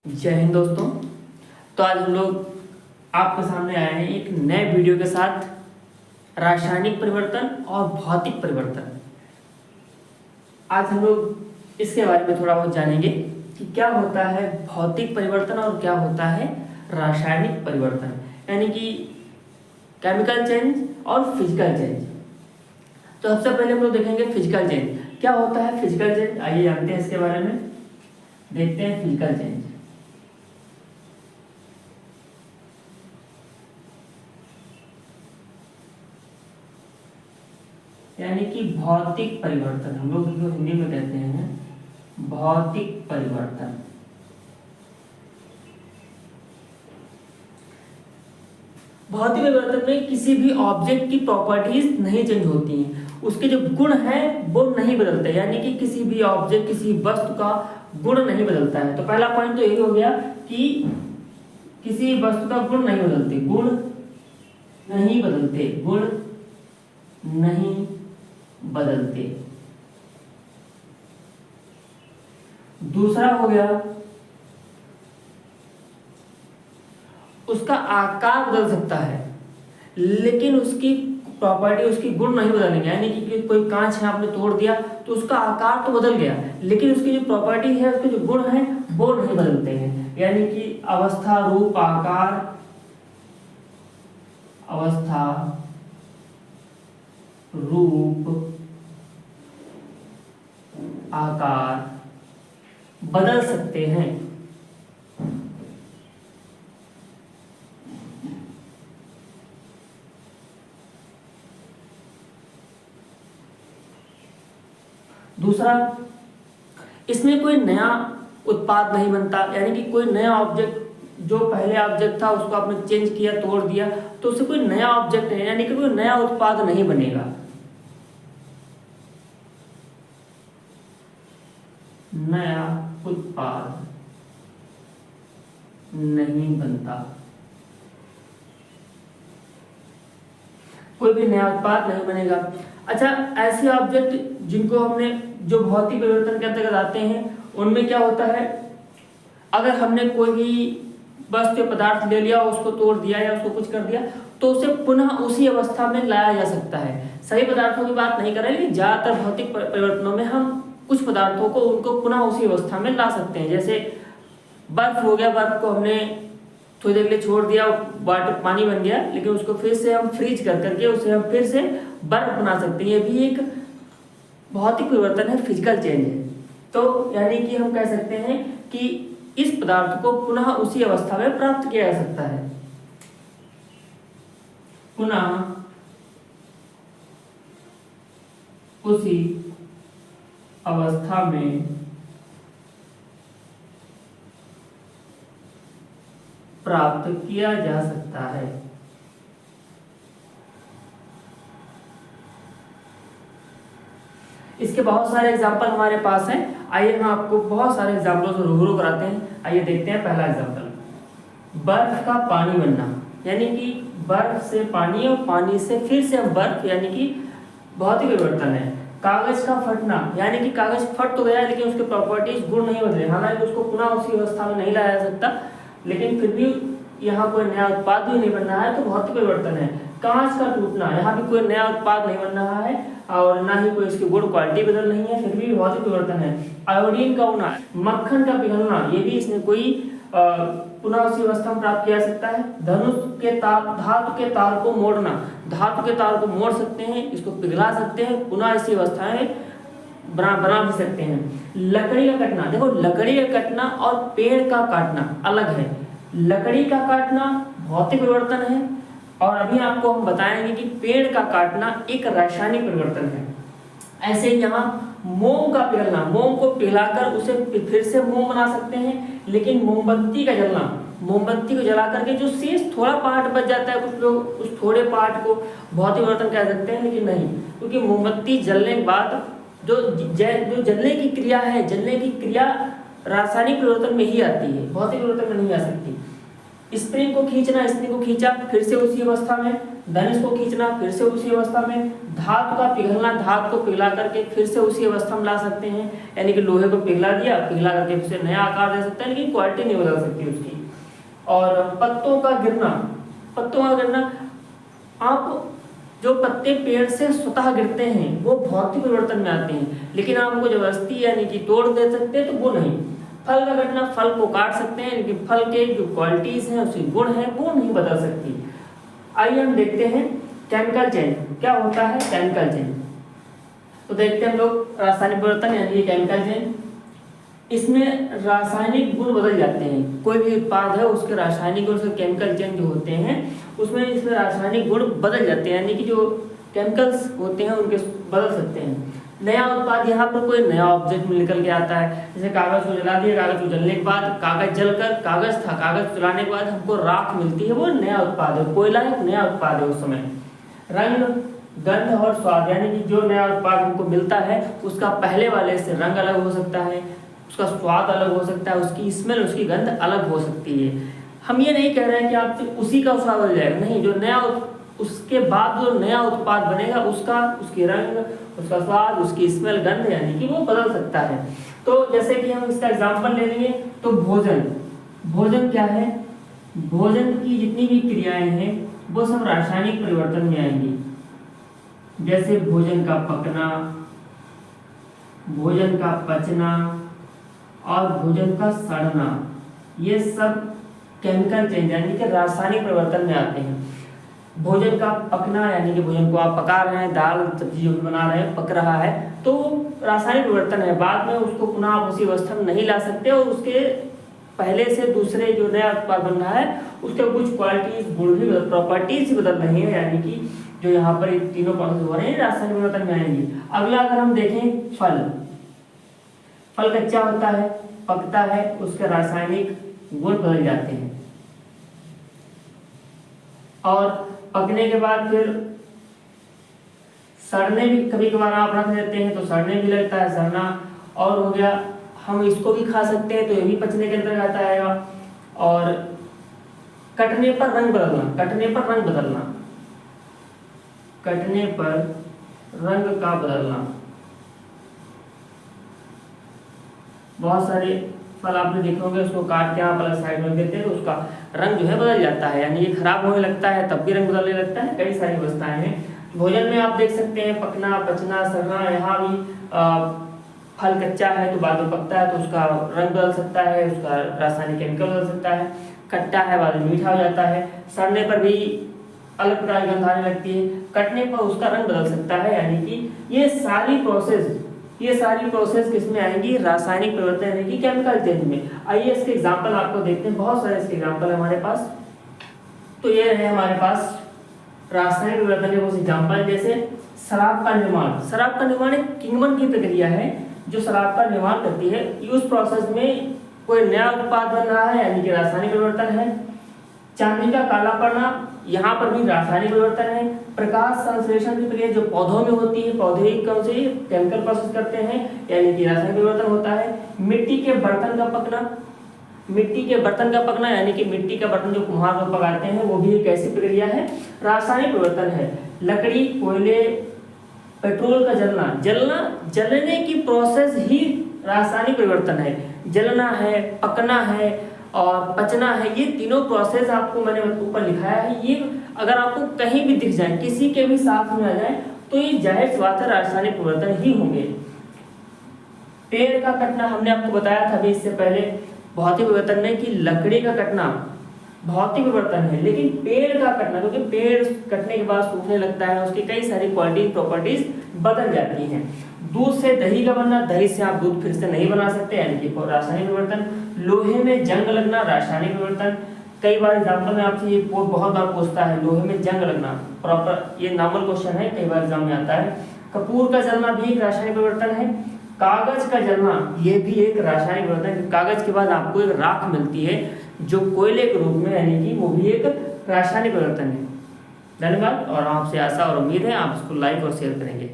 जय हिंद दोस्तों। तो आज हम लोग आपके सामने आए हैं एक नए वीडियो के साथ, रासायनिक परिवर्तन और भौतिक परिवर्तन। आज हम लोग इसके बारे में थोड़ा बहुत जानेंगे कि क्या होता है भौतिक परिवर्तन और क्या होता है रासायनिक परिवर्तन, यानी कि केमिकल चेंज और फिजिकल चेंज। तो सबसे पहले हम लोग देखेंगे फिजिकल चेंज। क्या होता है फिजिकल चेंज, आइए जानते हैं इसके बारे में। देखते हैं फिजिकल चेंज। यानी कि भौतिक परिवर्तन, हम लोग इसको हिंदी में कहते हैं भौतिक परिवर्तन। भौतिक परिवर्तन में किसी भी ऑब्जेक्ट की प्रॉपर्टीज नहीं चेंज होती हैं, उसके जो गुण हैं वो नहीं बदलते, यानी कि किसी भी ऑब्जेक्ट, किसी वस्तु का गुण नहीं बदलता है। तो पहला पॉइंट तो यही हो गया कि किसी वस्तु का गुण नहीं बदलते, गुण नहीं बदलते, गुण नहीं बदलते। दूसरा हो गया उसका आकार बदल सकता है, लेकिन उसकी प्रॉपर्टी, उसकी गुण नहीं बदलेंगे। यानी कि कोई कांच है आपने तोड़ दिया तो उसका आकार तो बदल गया, लेकिन उसकी जो प्रॉपर्टी है, उसके जो गुण हैं वो नहीं बदलते हैं। यानी कि अवस्था, रूप, आकार, अवस्था, रूप, आकार बदल सकते हैं। दूसरा, इसमें कोई नया उत्पाद नहीं बनता, यानी कि कोई नया ऑब्जेक्ट, जो पहले ऑब्जेक्ट था उसको आपने चेंज किया, तोड़ दिया, तो उससे कोई नया ऑब्जेक्ट है, यानी कि कोई नया उत्पाद नहीं बनेगा, नया उत्पाद नहीं बनता, कोई भी नया उत्पाद नहीं बनेगा। अच्छा, ऐसे ऑब्जेक्ट जिनको हमने, जो भौतिक परिवर्तन के अंतर्गत आते हैं, उनमें क्या होता है, अगर हमने कोई भी वस्तु पदार्थ ले लिया, उसको तोड़ दिया या उसको कुछ कर दिया, तो उसे पुनः उसी अवस्था में लाया जा सकता है। सभी पदार्थों की बात नहीं कर रहे, लेकिन ज्यादातर भौतिक परिवर्तनों में हम कुछ पदार्थों को, उनको पुनः उसी अवस्था में ला सकते हैं। जैसे बर्फ हो गया, बर्फ को हमने थोड़ी देर के लिए छोड़ दिया, वाटर पानी बन गया, लेकिन उसको फिर से हम फ्रीज कर करके उसे हम फिर से बर्फ बना सकते हैं। ये भी एक भौतिक परिवर्तन है, फिजिकल चेंज है। तो यानी कि हम कह सकते हैं कि इस पदार्थ को पुनः उसी अवस्था में प्राप्त किया जा सकता है, पुनः उसी अवस्था में प्राप्त किया जा सकता है। इसके बहुत सारे एग्जाम्पल हमारे पास हैं। आइए हम आपको बहुत सारे एग्जाम्पलों से रूबरू कराते हैं। आइए देखते हैं पहला एग्जाम्पल, बर्फ का पानी बनना, यानी कि बर्फ से पानी और पानी से फिर से हम बर्फ, यानी कि भौतिक परिवर्तन है। कागज का फटना, यानी कि कागज फट तो गया, लेकिन उसके प्रॉपर्टीज, गुण नहीं बदले, हालांकि उसको पुनः उसी अवस्था में नहीं लाया जा सकता, लेकिन फिर भी यहाँ कोई नया उत्पाद भी नहीं बन रहा है, तो भौतिक परिवर्तन है। कांच का टूटना, यहाँ भी कोई नया उत्पाद नहीं बन रहा है और ना ही कोई इसकी गुण क्वालिटी बदल रही है, फिर भी भौतिक परिवर्तन है। आयोडीन का होना, मक्खन का पिघलना, ये भी इसमें कोई पुनः उसी अवस्था में प्राप्त किया जा सकता है। धनुष के तार, धातु के तार को मोड़ना, धातु के तार को मोड़ सकते हैं, इसको पिघला सकते हैं, पुनः इसी अवस्था में बना भी सकते हैं। लकड़ी का कटना, देखो लकड़ी का कटना और पेड़ का काटना अलग है। लकड़ी का काटना भौतिक परिवर्तन है, और अभी आपको हम बताएंगे कि पेड़ का काटना एक रासायनिक परिवर्तन है। ऐसे ही यहाँ मोम का पिघलना, मोम को पिघलाकर उसे फिर से मोम बना सकते हैं, लेकिन मोमबत्ती का जलना, मोमबत्ती को जला करके जो शेष थोड़ा पार्ट बच जाता है, कुछ लोग उस थोड़े पार्ट को भौतिक परिवर्तन कह सकते हैं, लेकिन नहीं, क्योंकि मोमबत्ती जलने के बाद जो जलने की क्रिया है, जलने की क्रिया रासायनिक परिवर्तन में ही आती है, भौतिक परिवर्तन में नहीं आ सकती। स्प्रिंग को खींचना, स्प्रिंग को खींचा फिर से उसी अवस्था में, धनुष को खींचना फिर से उसी अवस्था में, धातु का पिघलना, धातु को पिघला करके फिर से उसी अवस्था में ला सकते हैं, यानी कि लोहे को पिघला दिया, पिघला करके फिर से नया आकार दे सकते हैं, लेकिन क्वालिटी नहीं बदल सकती उसकी। और पत्तों का गिरना, पत्तों का गिरना, आप जो पत्ते पेड़ से स्वतः गिरते हैं वो भौतिक परिवर्तन में आते हैं, लेकिन आप उनको जबरदस्ती यानी कि तोड़ दे सकते हैं तो वो नहीं। फल का घटना, फल को काट सकते हैं लेकिन फल के जो क्वालिटीज हैं उसके गुण हैं वो नहीं बदल सकती। आइए हम देखते हैं केमिकल चेंज क्या होता है। केमिकल चेंज तो देखते हैं हम लोग रासायनिक परिवर्तन यानी कि केमिकल चेंज। इसमें रासायनिक गुण बदल जाते हैं, कोई भी उत्पाद है उसके रासायनिक और उसके केमिकल चेंज जो होते हैं उसमें इसमें रासायनिक गुण बदल जाते हैं, यानी कि जो केमिकल्स होते हैं उनके बदल सकते हैं। नया उत्पाद, यहाँ पर कोई नया ऑब्जेक्ट निकल के आता है, जैसे कागज को जला दिया, कागज को जलने के बाद कागज जलकर कागज था, कागज जलाने के बाद हमको राख मिलती है, वो नया उत्पाद है। कोयला एक नया उत्पाद है उस समय। रंग, गंध और स्वाद, यानी कि जो नया उत्पाद हमको मिलता है उसका पहले वाले से रंग अलग हो सकता है, उसका स्वाद अलग हो सकता है, उसकी स्मेल, उसकी गंध अलग हो सकती है। हम ये नहीं कह रहे हैं कि आपसे उसी का स्वाद बदल जाएगा, नहीं, जो नया उसके बाद जो नया उत्पाद बनेगा उसका, उसकी रंग, उसका स्वाद, उसकी स्मेल, गंध यानी कि वो बदल सकता है। तो जैसे कि हम इसका एग्जांपल ले लेंगे तो भोजन, भोजन क्या है, भोजन की जितनी भी क्रियाएं हैं वो सब रासायनिक परिवर्तन में आएंगी। जैसे भोजन का पकना, भोजन का पचना और भोजन का सड़ना, ये सब केमिकल चेंज यानी कि रासायनिक परिवर्तन में आते हैं। भोजन का पकना यानी कि भोजन को आप पका रहे हैं, दाल सब्जी जो भी बना रहे हैं पक रहा है तो रासायनिक परिवर्तन है, बाद में उसको पुनः आप उसी अवस्था में नहीं ला सकते और उसके पहले से दूसरे जो नया उत्पाद बन रहा है उसके कुछ क्वालिटीज, गुण भी, प्रॉपर्टीज ही बदल रही है, यानी कि जो यहाँ पर तीनों प्रोसेस हो रहे हैं रासायनिक परिवर्तन में आएंगी। अगला अगर हम देखें फल, फल कच्चा होता है, पकता है, उसके रासायनिक गुण बदल जाते हैं और पकने के बाद फिर सड़ने भी कभी कभार आप रख देते हैं तो सड़ने भी लगता है, सड़ना। और हो गया, हम इसको भी खा सकते हैं तो ये भी पचने के अंदर आता है। और कटने पर रंग बदलना, कटने पर रंग बदलना, कटने पर रंग का बदलना। बहुत सारे फल आपने देखे होंगे, उसको काट के आप अलग साइड में देते हैं तो उसका रंग जो है बदल जाता है, यानी ये खराब होने लगता है तब भी रंग बदलने लगता है। कई सारी अवस्थाएं हैं भोजन में, आप देख सकते हैं पकना, पचना, सड़ना। यहाँ भी फल कच्चा है तो बाद में पकता है तो उसका रंग बदल सकता है, उसका रासायनिक केमिकल बदल सकता है। खट्टा है बाद में मीठा हो जाता है, सड़ने पर भी अलग प्रकार की गंध आने लगती है, कटने पर उसका रंग बदल सकता है। यानी कि ये सारी प्रोसेस किसमें आएंगी, रासायनिक परिवर्तन यानी कि केमिकल चेंज में। आइए इसके एग्जांपल आपको देखते हैं, बहुत सारे इसके एग्जांपल है हमारे पास। तो ये है हमारे पास रासायनिक परिवर्तन के कुछ एग्जांपल, जैसे शराब का निर्माण। शराब का निर्माण एक किण्वन की प्रक्रिया है जो शराब का निर्माण करती है। उस प्रोसेस में कोई नया उत्पाद बन रहा है यानी कि रासायनिक परिवर्तन है। चांदी का काला पड़ना, यहाँ पर भी रासायनिक परिवर्तन है। प्रकाश संश्लेषण की प्रक्रिया जो पौधों में होती है, पौधे कौन से केमिकल प्रोसेस करते हैं यानी कि रासायनिक परिवर्तन होता है। मिट्टी के बर्तन का पकना, मिट्टी के बर्तन का पकना यानी कि मिट्टी का बर्तन जो कुम्हार लोग पकाते हैं वो भी एक ऐसी प्रक्रिया है, रासायनिक परिवर्तन है। लकड़ी, कोयले, पेट्रोल का जलने की प्रोसेस ही रासायनिक परिवर्तन है। जलना है, पकना है और पचना है, ये तीनों प्रोसेस आपको मैंने ऊपर लिखाया है। ये अगर आपको कहीं भी दिख जाए, किसी के भी साथ में आ जाए तो ये जाहिर सी बात है रासायनिक परिवर्तन ही होंगे। पेड़ का कटना हमने आपको बताया था अभी इससे पहले, भौतिक परिवर्तन में कि लकड़ी का कटना भौतिक परिवर्तन है, लेकिन पेड़ का कटना, क्योंकि पेड़ कटने के बाद सूखने लगता है, उसकी कई सारी क्वालिटी प्रॉपर्टीज बदल जाती हैं। दूध से दही का बनना, दही से आप दूध फिर से नहीं बना सकते यानी कि रासायनिक परिवर्तन। लोहे में जंग लगना, रासायनिक परिवर्तन। कई बार एग्जाम्पल में आपसे ये बहुत बार पूछता है, लोहे में जंग लगना, प्रॉपर ये नॉर्मल क्वेश्चन है, कई बार एग्जाम में आता है। कपूर का जलना भी एक रासायनिक परिवर्तन है। कागज का जलना ये भी एक रासायनिक परिवर्तन है। कागज के बाद आपको एक राख मिलती है जो कोयले के रूप में, यानी कि वो भी एक रासायनिक परिवर्तन है। धन्यवाद और आपसे आशा और उम्मीद है आप इसको लाइक और शेयर करेंगे।